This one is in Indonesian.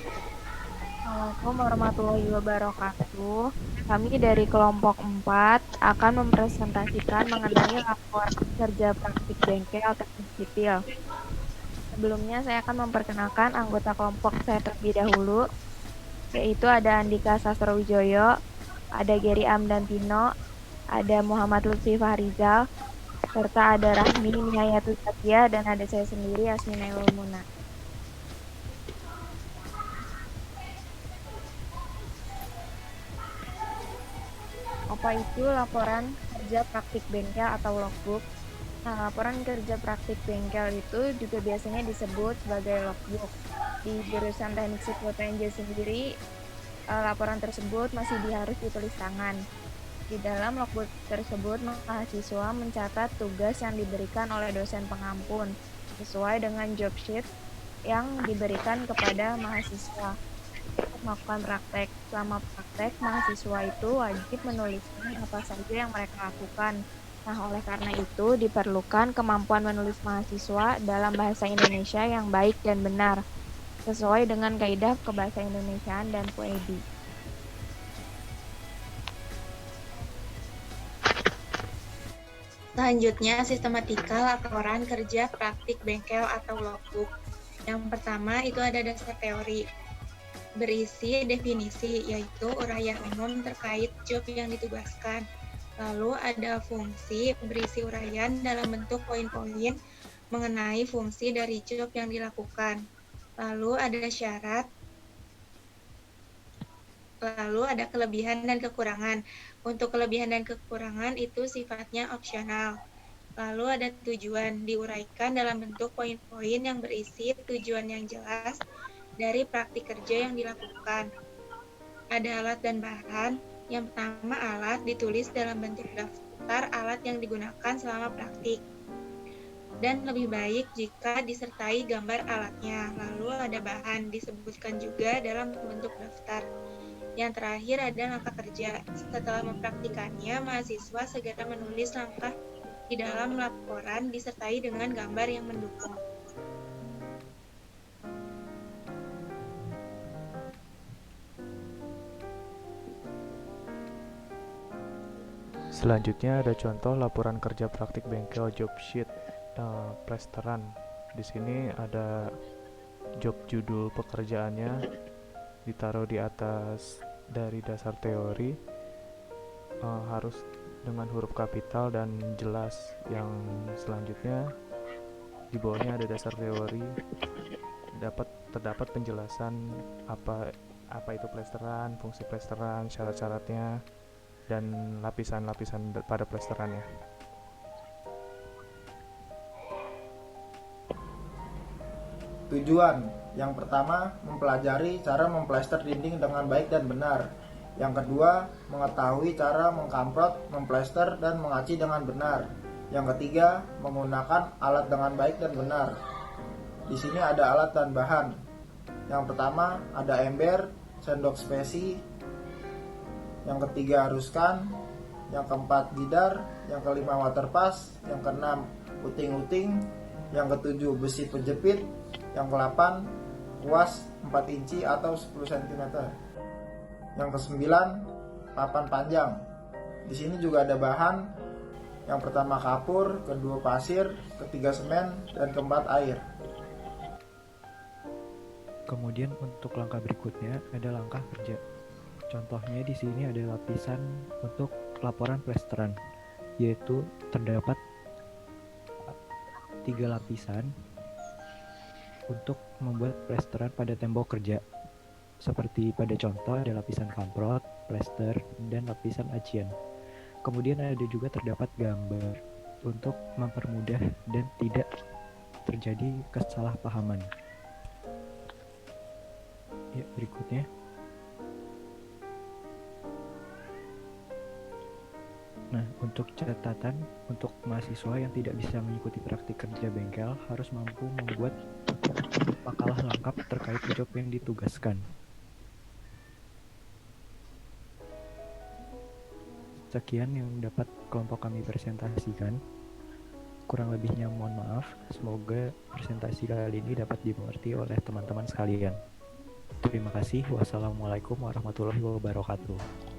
Assalamualaikum warahmatullahi wabarakatuh. Kami dari kelompok 4 akan mempresentasikan mengenai laporan kerja praktik bengkel teknik sipil. Sebelumnya saya akan memperkenalkan anggota kelompok saya terlebih dahulu, yaitu ada Andika Sastrowijoyo, ada Geri Amdantino, ada Muhammad Lutfi Fahrizal, serta ada Rahmi Nihayatul Fathia, dan ada saya sendiri Asminailul Muna. Apa itu laporan kerja praktik bengkel atau logbook? Nah, laporan kerja praktik bengkel itu juga biasanya disebut sebagai logbook. Di jurusan Teknik Sipil PNJ sendiri, laporan tersebut masih harus ditulis tangan. Di dalam logbook tersebut, mahasiswa mencatat tugas yang diberikan oleh dosen pengampun sesuai dengan job sheet yang diberikan kepada mahasiswa untuk melakukan praktek. Selama praktek, mahasiswa itu wajib menuliskan apa saja yang mereka lakukan. Nah, oleh karena itu diperlukan kemampuan menulis mahasiswa dalam bahasa Indonesia yang baik dan benar, sesuai dengan kaidah kebahasa Indonesiaan dan PUEDI. Selanjutnya, sistematika laporan kerja praktik bengkel atau logbook. Yang pertama itu ada dasar teori, berisi definisi, yaitu uraian umum terkait job yang ditugaskan. Lalu ada fungsi, berisi uraian dalam bentuk poin-poin mengenai fungsi dari job yang dilakukan. Lalu ada syarat, lalu ada kelebihan dan kekurangan. Untuk kelebihan dan kekurangan itu sifatnya opsional. Lalu ada tujuan, diuraikan dalam bentuk poin-poin yang berisi tujuan yang jelas dari praktik kerja yang dilakukan. Ada alat dan bahan. Yang pertama, alat ditulis dalam bentuk daftar alat yang digunakan selama praktik. Dan lebih baik jika disertai gambar alatnya. Lalu ada bahan, disebutkan juga dalam bentuk daftar. Yang terakhir ada langkah kerja. Setelah mempraktikannya, mahasiswa segera menulis langkah di dalam laporan disertai dengan gambar yang mendukung. Selanjutnya ada contoh laporan kerja praktik bengkel job sheet plesteran. Di sini ada job judul pekerjaannya ditaruh di atas dari dasar teori, harus dengan huruf kapital dan jelas. Yang selanjutnya di bawahnya ada dasar teori, terdapat penjelasan apa itu plesteran, fungsi plesteran, syarat-syaratnya, dan lapisan-lapisan pada plesterannya. Tujuan yang pertama, mempelajari cara memplester dinding dengan baik dan benar. Yang kedua, mengetahui cara mengkamprot, memplester, dan mengaci dengan benar. Yang ketiga, menggunakan alat dengan baik dan benar. Di sini ada alat dan bahan. Yang pertama ada ember, sendok spesi. Yang ketiga ruskan. Yang keempat gidar. Yang kelima waterpass. Yang keenam uting-uting. Yang ketujuh besi penjepit. Yang ke-8 kuas 4 inci atau 10 cm. Yang ke-9 papan panjang. Di sini juga ada bahan. Yang pertama kapur, kedua pasir, ketiga semen, dan keempat air. Kemudian untuk langkah berikutnya ada langkah kerja. Contohnya di sini ada lapisan untuk laporan plesteran, yaitu terdapat 3 lapisan untuk membuat plesteran pada tembok kerja. Seperti pada contoh ada lapisan kamprot, plester, dan lapisan acian. Kemudian ada juga terdapat gambar untuk mempermudah dan tidak terjadi kesalahpahaman. Ya, berikutnya. Nah, untuk catatan untuk mahasiswa yang tidak bisa mengikuti praktik kerja bengkel harus mampu membuat makalah lengkap terkait job yang ditugaskan. Sekian yang dapat kelompok kami presentasikan. Kurang lebihnya mohon maaf. Semoga presentasi kali ini dapat dimengerti oleh teman-teman sekalian. Terima kasih. Wassalamualaikum warahmatullahi wabarakatuh.